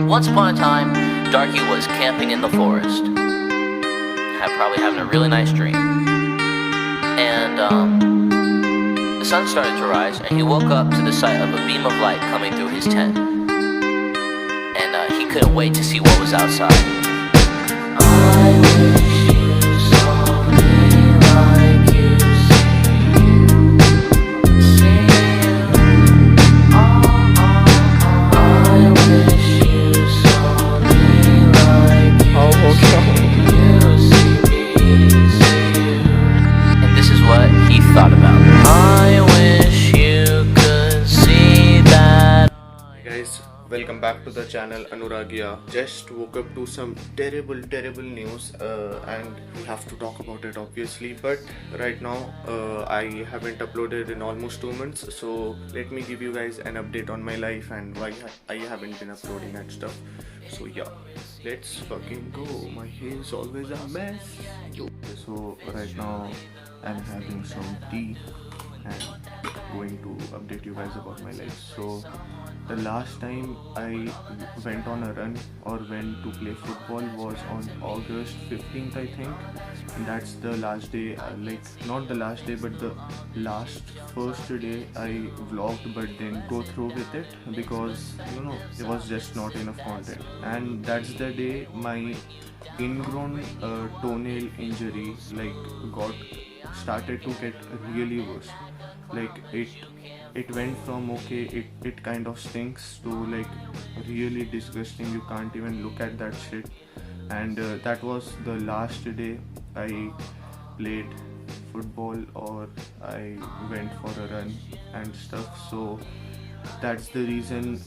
Once upon a time, Darky was camping in the forest, probably having a really nice dream. And the sun started to rise, and he woke up to the sight of a beam of light coming through his tent. And he couldn't wait to see what was outside. I wish you saw me like you see you. I wish you saw me like you see you. And this is what he thought about. I wish you could see that. Hey guys, welcome back to the channel Anuragia. Just woke up to some terrible news and we have to talk about it obviously, but right now I haven't uploaded in almost 2 months, so let me give you guys an update on my life and why I haven't been uploading and stuff. So yeah, let's fucking go. My hair is always a mess. So right now I'm having some tea and going to update you guys about my life. So the last time I went on a run or went to play football was on August 15th, I think. And that's the last day, like not the last day but the first day I vlogged but didn't go through with it because it was just not enough content. And that's the day my ingrown toenail injury started to get really worse. Like it went from okay, it kind of stinks to like really disgusting. You can't even look at that shit. And that was the last day I played football or I went for a run and stuff. So that's the reason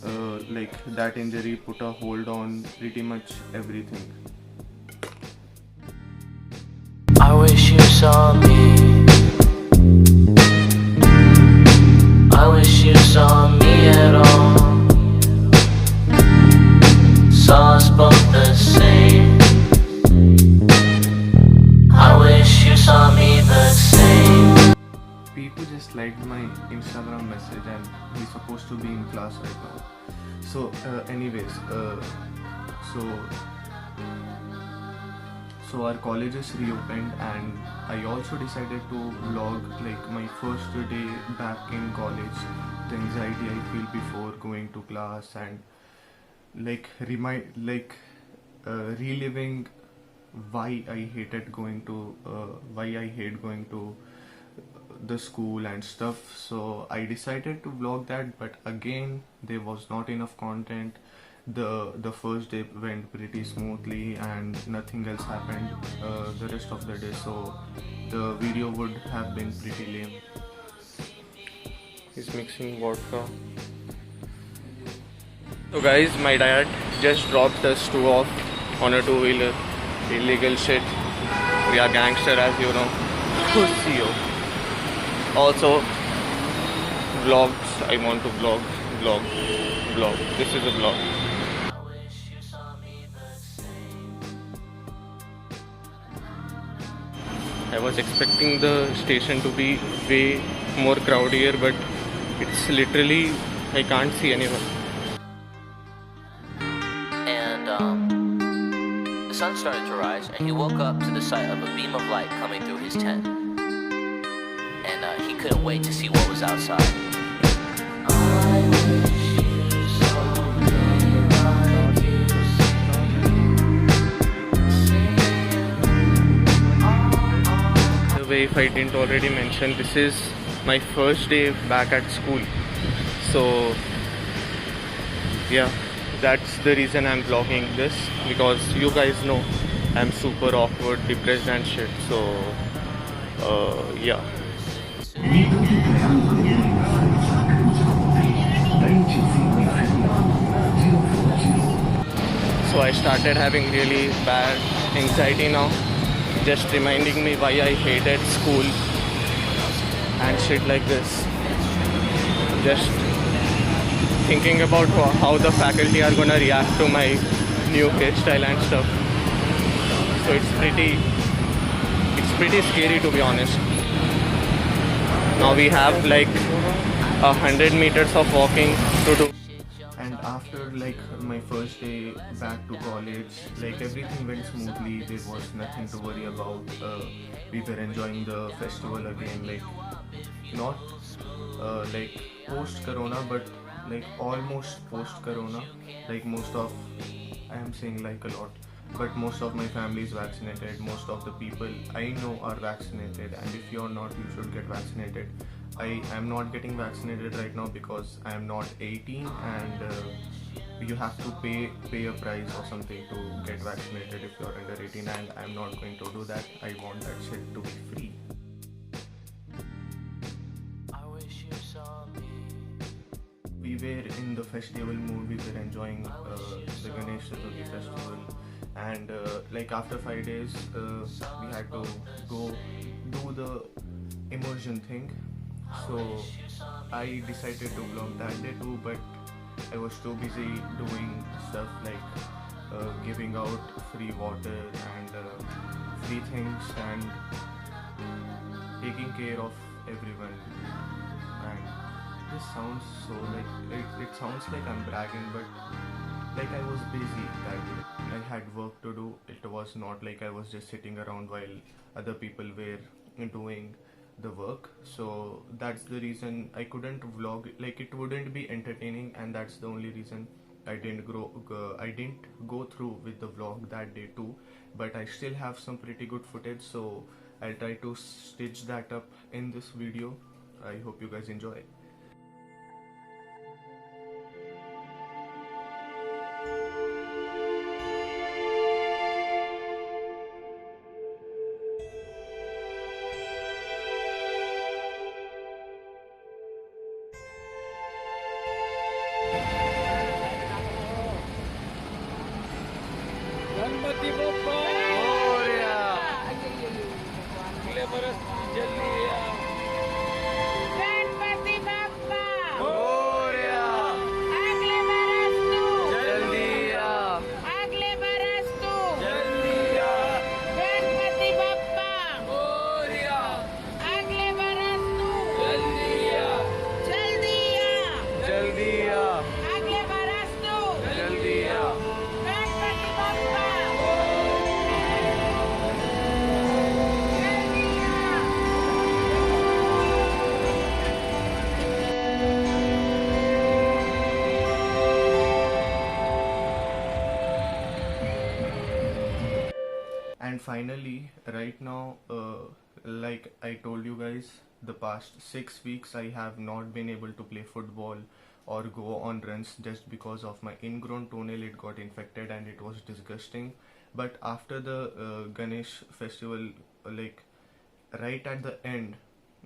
like that injury put a hold on pretty much everything. I wish you saw me. I wish you saw me at all. Saw us both the same. I wish you saw me the same. People just liked my Instagram message and he's supposed to be in class right now. So anyways, so our college is reopened and I also decided to vlog like my first day back in college, the anxiety I feel before going to class and like reliving why I hate going to the school and stuff. So I decided to vlog that, but again there was not enough content. The first day went pretty smoothly and nothing else happened the rest of the day, so the video would have been pretty lame. He's mixing vodka. So guys, my dad just dropped us two off on a two-wheeler. Illegal shit. We are gangster, as you know. See you. Also vlogs. I want to vlog. This is a vlog. I was expecting the station to be way more crowdier, but it's literally, I can't see anyone. And the sun started to rise, and he woke up to the sight of a beam of light coming through his tent. And he couldn't wait to see what was outside. I wish you saw me like you see. If I didn't already mention, this is my first day back at school, so yeah, that's the reason I'm vlogging this, because you guys know I'm super awkward, depressed and shit. So yeah. So I started having really bad anxiety now, just reminding me why I hated school and shit like this. Just thinking about how the faculty are gonna react to my new hairstyle and stuff. So it's pretty scary, to be honest. Now we have like 100 meters of walking to do. And after like my first day back to college, like everything went smoothly. There was nothing to worry about. We were enjoying the festival again, like not like post corona, but like almost post corona. Like most of, I am saying like a lot, but most of my family is vaccinated. Most of the people I know are vaccinated, and if you're not, you should get vaccinated. I am not getting vaccinated right now because I am not 18, and you have to pay a price or something to get vaccinated if you're under 18, and I'm not going to do that. I want that shit to be free. We were in the festival mood. We were enjoying the Ganesh Chaturthi festival, and like after 5 days, we had to go do the immersion thing. So I decided to vlog that day too, but I was too busy doing stuff like giving out free water and free things and taking care of everyone. And this sounds so like it sounds like I'm bragging, but like I was busy that day. I had work to do. It was not like I was just sitting around while other people were doing the work. So that's the reason I couldn't vlog. Like it wouldn't be entertaining, and that's the only reason I didn't go through with the vlog that day too. But I still have some pretty good footage, so I'll try to stitch that up in this video. I hope you guys enjoy. Ganpati Bappa Morya अगले बरस जल्दी गणपति बाप्पा मोरया अगले बरस तू जल्दी अगले बरस तू जल्दी गणपति बाप्पा मोरया अगले बरस तू जल्दी जल्दी जल्दी अगले बरस तू जल्दी Ganpati Bappa And finally, right now, like I told you guys, the past 6 weeks I have not been able to play football or go on runs just because of my ingrown toenail. It got infected and it was disgusting. But after the Ganesh festival, like right at the end,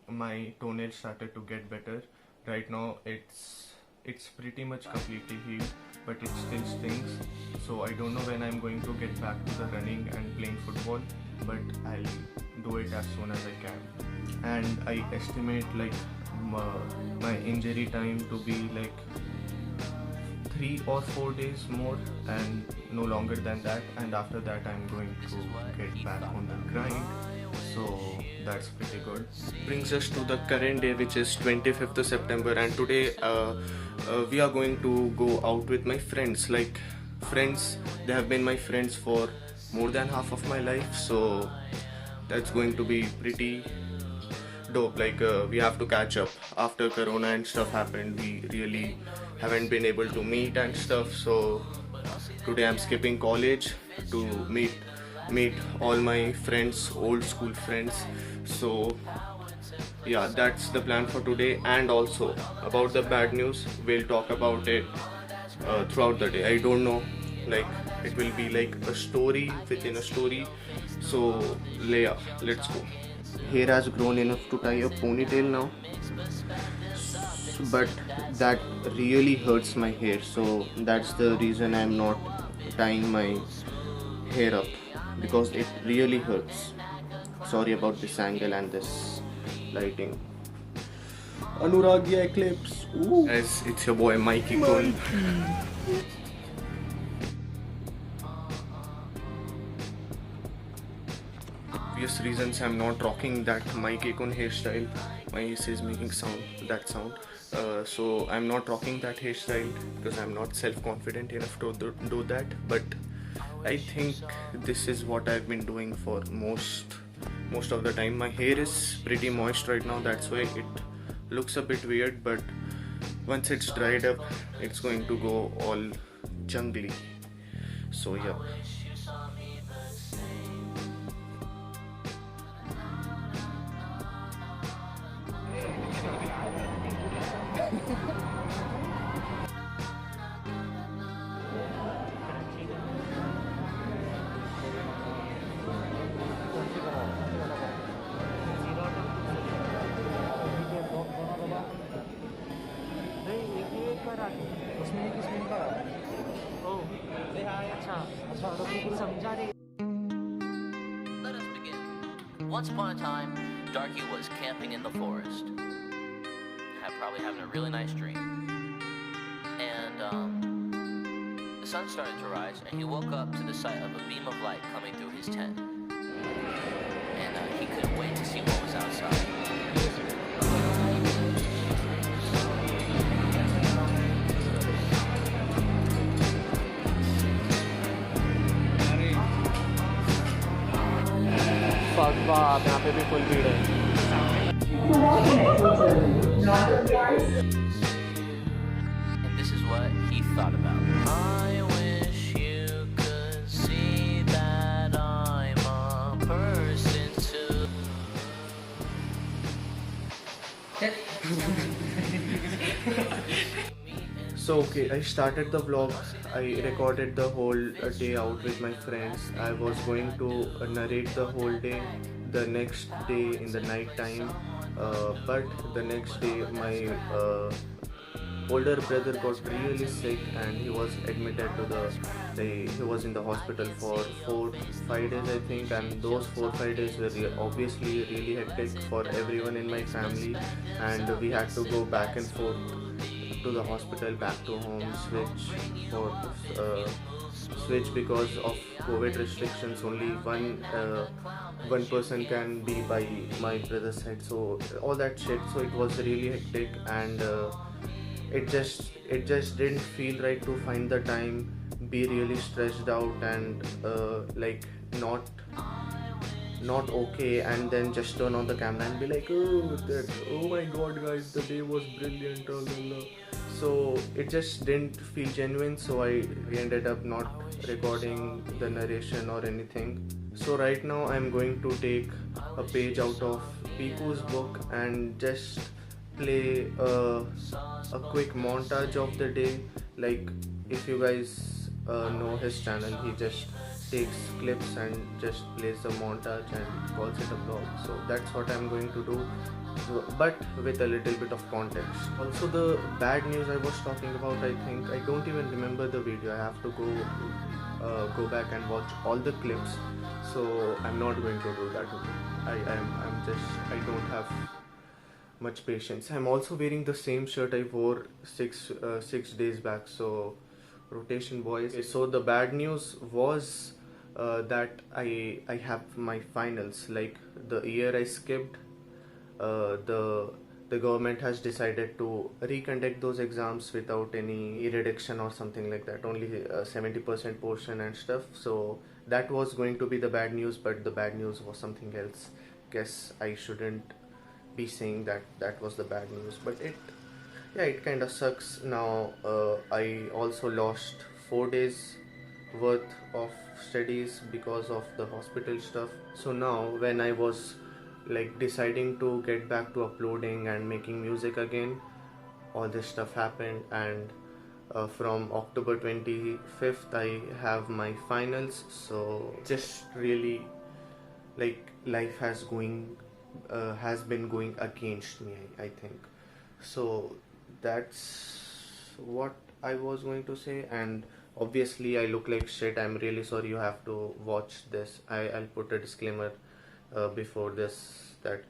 my toenail started to get better. Right now it's pretty much completely healed, but it still stings. So I don't know when I'm going to get back to the running and playing football, but I'll do it as soon as I can. And I estimate like my injury time to be like 3 or 4 days more, and no longer than that. And after that I'm going to get back on the grind. So that's pretty good. Brings us to the current day, which is 25th of September, and today we are going to go out with my friends. Like friends, they have been my friends for more than half of my life, so that's going to be pretty dope. Like we have to catch up after corona and stuff happened. We really haven't been able to meet and stuff, so today I'm skipping college to meet all my friends, old school friends. So yeah, that's the plan for today. And also about the bad news, we'll talk about it throughout the day. I don't know, like it will be like a story within a story. So Leia, let's go. Hair has grown enough to tie a ponytail now, but that really hurts my hair, so that's the reason I'm not tying my hair up, because it really hurts. Sorry about this angle and this lighting. Anuragya Eclipse. Ooh. As it's your boy Mikey Cole. Obvious reasons I'm not rocking that Mike Akon hairstyle. My AC is making sound. So I'm not rocking that hairstyle because I'm not self-confident enough to do that. But I think this is what I've been doing for most of the time. My hair is pretty moist right now, that's why it looks a bit weird, but once it's dried up it's going to go all jungly. So yeah. Let us begin. Once upon a time, Darky was camping in the forest. Probably having a really nice dream. And the sun started to rise, and he woke up to the sight of a beam of light coming through his tent. And he couldn't wait to see what was outside. Fuck बाप यहाँ पे भी full भीड़ है And this is what he thought about. I wish you could see that I'm a person too. So okay, I started the vlog. I recorded the whole day out with my friends. I was going to narrate the whole day the next day in the night time, but the next day my older brother got really sick and he was admitted to he was in the hospital for 4-5 days I think, and those 4-5 days were obviously really hectic for everyone in my family, and we had to go back and forth to the hospital, back to home, switch because of COVID restrictions. Only one person can be by my brother's side, so all that shit. So it was really hectic, and it just didn't feel right to find the time, be really stressed out and like not okay, and then just turn on the camera and be like, oh my god guys, the day was brilliant, blah, blah, blah. So it just didn't feel genuine, so we ended up not recording the narration or anything. So right now I'm going to take a page out of Piku's book and just play a quick montage of the day. Like, if you guys know his channel, he just takes clips and just plays a montage and calls it a vlog. So that's what I'm going to do, but with a little bit of context. Also, the bad news I was talking about, I think I don't even remember the video. I have to go back and watch all the clips, so I'm not going to do that. I don't have much patience. I'm also wearing the same shirt I wore six days back, so rotation boys. Okay, so the bad news was that I have my finals. Like, the year I skipped, the government has decided to reconduct those exams without any reduction or something like that, only 70% portion and stuff. So that was going to be the bad news, but the bad news was something else. Guess I shouldn't be saying that was the bad news, but it kind of sucks. Now I also lost 4 days worth of studies because of the hospital stuff. So now when I was like deciding to get back to uploading and making music again, all this stuff happened, and from October 25th I have my finals. So just really, like, life has been going against me, I think. So that's what I was going to say, and obviously I look like shit. I'm really sorry, you have to watch this. I'll put a disclaimer before this, that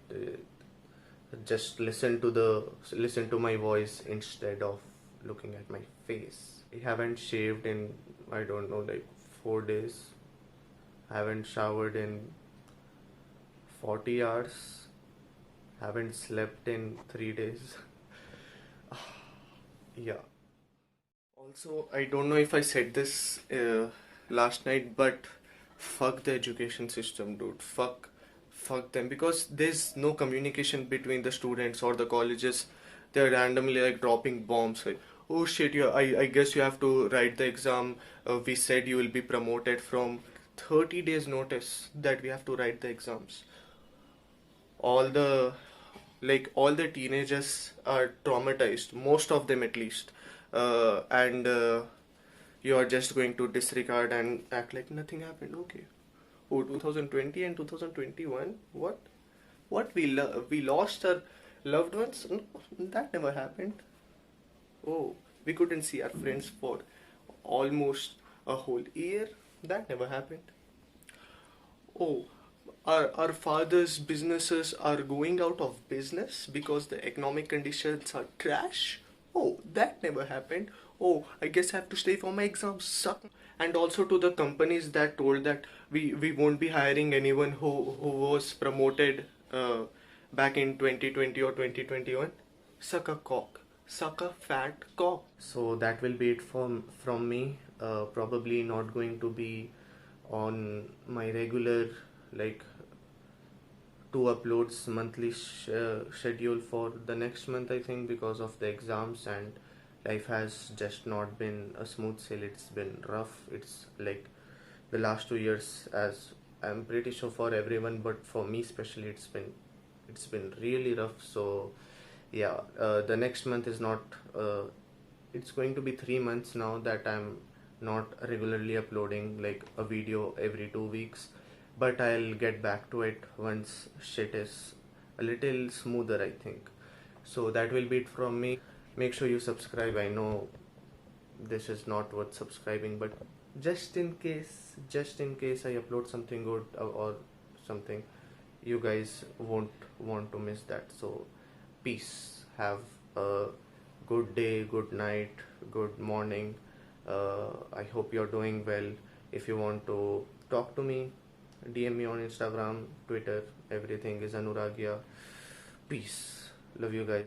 just listen to my voice instead of looking at my face. I haven't shaved in, I don't know, like 4 days. I haven't showered in 40 hours. Haven't slept in 3 days. Yeah. Also, I don't know if I said this last night, but fuck the education system, dude. Fuck them, because there's no communication between the students or the colleges. They're randomly like dropping bombs. Like, oh shit, yeah, I guess you have to write the exam. We said you will be promoted from 30 days notice that we have to write the exams. All the all the teenagers are traumatized, most of them at least, and you are just going to disregard and act like nothing happened. Okay. Oh, 2020 and 2021, what we lost our loved ones. No, that never happened. Oh, we couldn't see our friends for almost a whole year. That never happened. Oh, our father's businesses are going out of business because the economic conditions are trash. Oh, that never happened. Oh, I guess I have to stay for my exams. Suck. And also to the companies that told that we won't be hiring anyone who was promoted back in 2020 or 2021. Suck a cock. Suck a fat cock. So that will be it from me. Probably not going to be on my regular like 2 uploads monthly schedule for the next month, I think, because of the exams, and life has just not been a smooth sail. It's been rough. It's like the last 2 years, as I'm pretty sure for everyone, but for me especially, it's been really rough. So yeah, the next month is not it's going to be 3 months now that I'm not regularly uploading like a video every 2 weeks, but I'll get back to it once shit is a little smoother, I think. So that will be it from me. Make sure you subscribe. I know this is not worth subscribing, but just in case I upload something good or something, you guys won't want to miss that. So peace. Have a good day, good night, good morning. I hope you're doing well. If you want to talk to me, DM me on Instagram, Twitter. Everything is Anuragia. Peace. Love you guys.